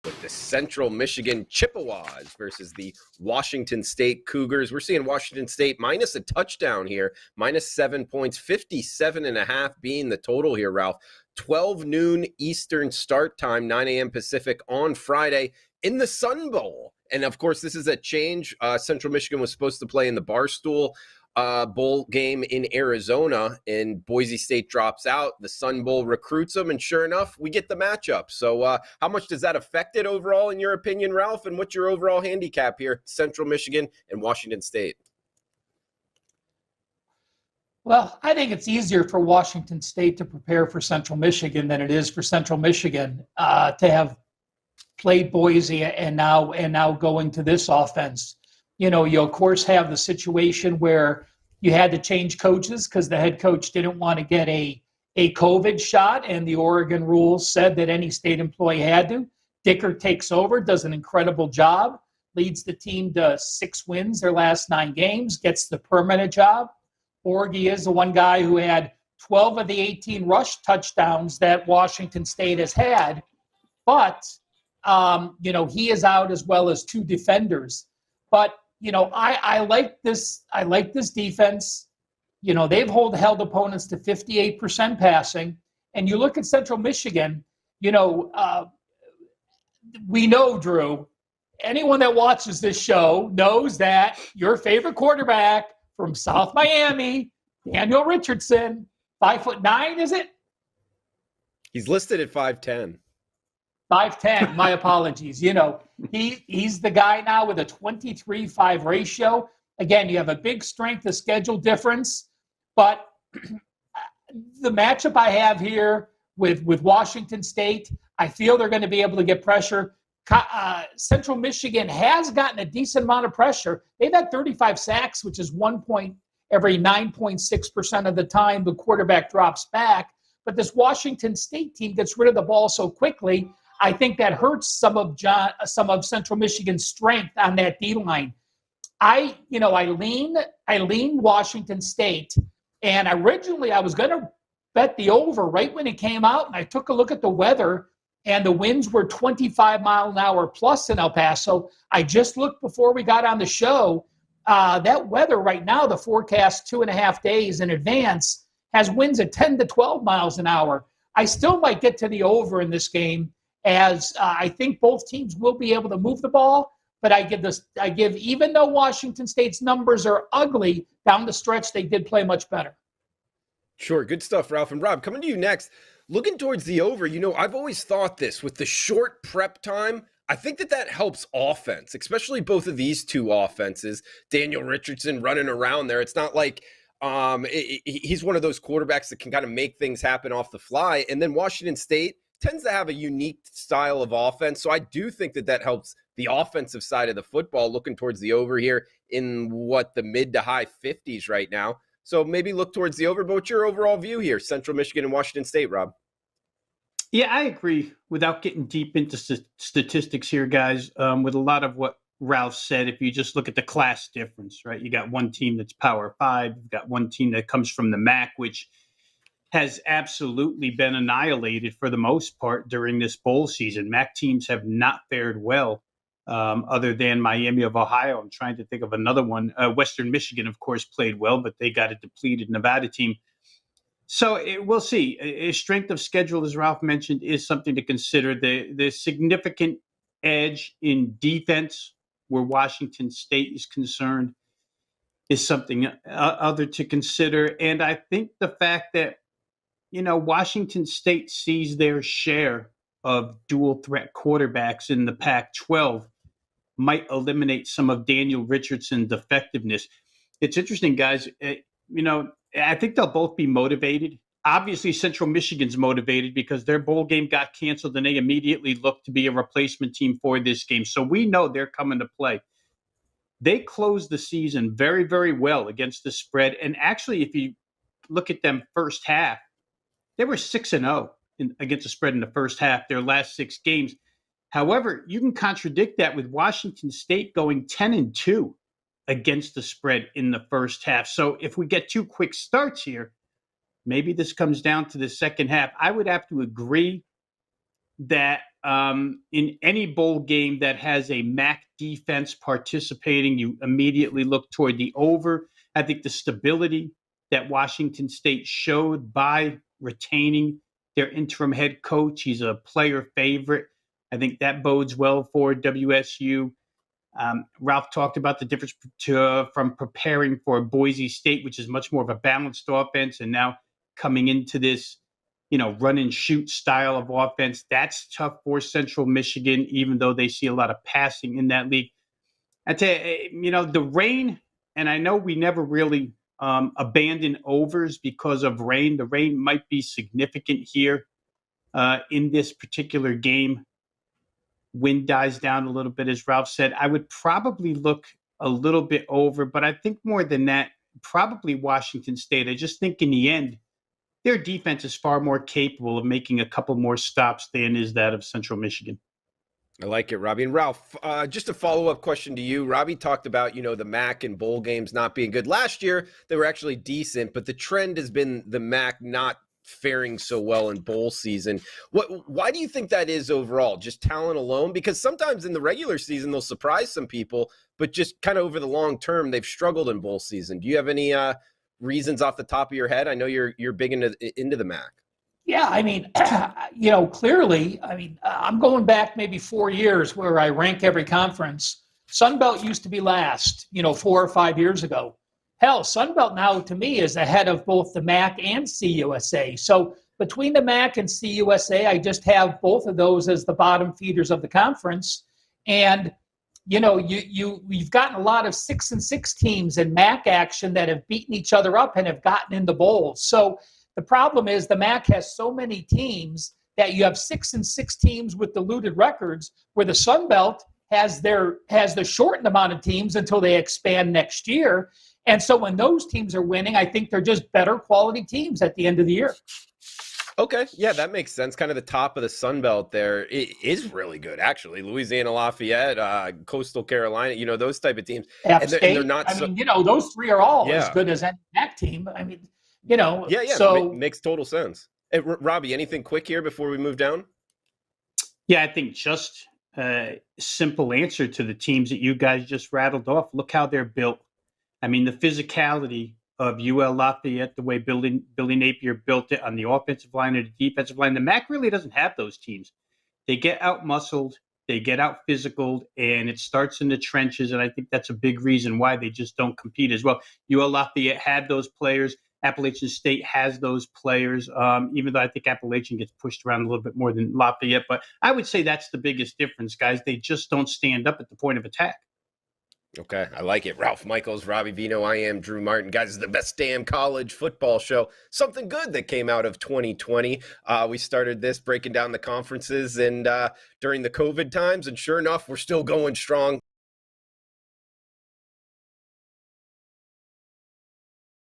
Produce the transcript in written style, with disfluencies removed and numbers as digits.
with the Central Michigan Chippewas versus the Washington State Cougars. We're seeing Washington State minus a touchdown here, minus 7 points, 57.5 being the total here, Ralph. 12 noon Eastern start time, 9 a.m. Pacific on Friday in the Sun Bowl. And of course, this is a change. Central Michigan was supposed to play in the Barstool Bowl game in Arizona, and Boise State drops out. The Sun Bowl recruits them, and sure enough, we get the matchup. So how much does that affect it overall, in your opinion, Ralph? And what's your overall handicap here, Central Michigan and Washington State? Well, I think it's easier for Washington State to prepare for Central Michigan than it is for Central Michigan to have played Boise and now going to this offense. You of course have the situation where you had to change coaches because the head coach didn't want to get a COVID shot, and the Oregon rules said that any state employee had to. Dicker takes over, does an incredible job, leads the team to 6 wins their last 9 games, gets the permanent job. Orgy is the one guy who had 12 of the 18 rush touchdowns that Washington State has had, but he is out as well as 2 defenders. But I like this. I like this defense. They've held opponents to 58% passing. And you look at Central Michigan. We know, Drew. Anyone that watches this show knows that your favorite quarterback from South Miami, Daniel Richardson, 5'9", is it? He's listed at 5'10". 5'10", my apologies. He's the guy now with a 23-5 ratio. Again, you have a big strength of schedule difference, but the matchup I have here with Washington State, I feel they're going to be able to get pressure. Central Michigan has gotten a decent amount of pressure. They've had 35 sacks, which is 1 point every 9.6% of the time the quarterback drops back. But this Washington State team gets rid of the ball so quickly. I think that hurts some of Central Michigan's strength on that D line. I lean Washington State, and originally I was going to bet the over right when it came out, and I took a look at the weather, and the winds were 25 mile an hour plus in El Paso. I just looked before we got on the show. That weather right now, the forecast 2.5 days in advance, has winds at 10 to 12 miles an hour. I still might get to the over in this game, as I think both teams will be able to move the ball. But even though Washington State's numbers are ugly down the stretch, they did play much better. Sure. Good stuff, Ralph. And Rob, coming to you next, looking towards the over, I've always thought this with the short prep time. I think that helps offense, especially both of these two offenses. Daniel Richardson running around there. It's not like he's one of those quarterbacks that can kind of make things happen off the fly. And then Washington State tends to have a unique style of offense. So I do think that helps the offensive side of the football, looking towards the over here in the mid to high 50s right now. So maybe look towards the over. But what's your overall view here, Central Michigan and Washington State, Rob? Yeah, I agree. Without getting deep into statistics here, guys, with a lot of what Ralph said, if you just look at the class difference, right? You got one team that's Power 5. You've got one team that comes from the MAC, which has absolutely been annihilated for the most part during this bowl season. MAC teams have not fared well, other than Miami of Ohio. I'm trying to think of another one. Western Michigan, of course, played well, but they got a depleted Nevada team. So we'll see. A strength of schedule, as Ralph mentioned, is something to consider. The significant edge in defense, where Washington State is concerned, is something other to consider. And I think the fact that Washington State sees their share of dual threat quarterbacks in the Pac-12 might eliminate some of Daniel Richardson's effectiveness. It's interesting, guys. I think they'll both be motivated. Obviously, Central Michigan's motivated because their bowl game got canceled and they immediately looked to be a replacement team for this game. So we know they're coming to play. They closed the season very, very well against the spread. And actually, if you look at them first half, they were 6-0 against the spread in the first half, their last 6 games. However, you can contradict that with Washington State going 10-2 against the spread in the first half. So if we get 2 quick starts here, maybe this comes down to the second half. I would have to agree that in any bowl game that has a MAC defense participating, you immediately look toward the over. I think the stability that Washington State showed by retaining their interim head coach, he's a player favorite. I think that bodes well for WSU. Ralph talked about the difference from preparing for Boise State, which is much more of a balanced offense, and now coming into this, run and shoot style of offense. That's tough for Central Michigan, even though they see a lot of passing in that league. I tell you, the rain, and I know we never really abandon overs because of rain. The rain might be significant here in this particular game. Wind dies down a little bit, as Ralph said. I would probably look a little bit over, but I think more than that, probably Washington State. I just think in the end, their defense is far more capable of making a couple more stops than is that of Central Michigan. I like it, Robbie. And Ralph, just a follow-up question to you. Robbie talked about, the MAC and bowl games not being good. Last year, they were actually decent, but the trend has been the MAC not faring so well in bowl season. Why do you think that is overall? Just talent alone? Because sometimes in the regular season, they'll surprise some people, but just kind of over the long term, they've struggled in bowl season. Do you have any reasons off the top of your head? I know you're big into the MAC. Yeah, I mean, clearly, I'm going back maybe 4 years where I rank every conference. Sun Belt used to be last, 4 or 5 years ago. Hell, Sun Belt now to me is ahead of both the MAC and CUSA. So between the MAC and CUSA, I just have both of those as the bottom feeders of the conference. And you've gotten a lot of 6-6 teams in MAC action that have beaten each other up and have gotten in the bowls. So the problem is the MAC has so many teams that you have 6-6 teams with diluted records, where the Sun Belt has the shortened amount of teams until they expand next year. And so when those teams are winning, I think they're just better quality teams at the end of the year. Okay. Yeah, that makes sense. Kind of the top of the Sun Belt there. It is really good, actually. Louisiana Lafayette, Coastal Carolina, those type of teams. And they're not those three are all as good as any MAC team. Yeah. So makes total sense. Hey, Robbie, anything quick here before we move down? Yeah, I think just a simple answer to the teams that you guys just rattled off. Look how they're built. The physicality of UL Lafayette, the way Billy Napier built it on the offensive line and the defensive line. The MAC really doesn't have those teams. They get out-muscled, they get out-physicaled, and it starts in the trenches, and I think that's a big reason why they just don't compete as well. UL Lafayette had those players. Appalachian State has those players, even though I think Appalachian gets pushed around a little bit more than Lafayette. But I would say that's the biggest difference, guys. They just don't stand up at the point of attack. Okay, I like it. Ralph Michaels, Robbie Vino, I am Drew Martin. Guys, it's the best damn college football show. Something good that came out of 2020. We started this breaking down the conferences and during the COVID times, and sure enough, we're still going strong.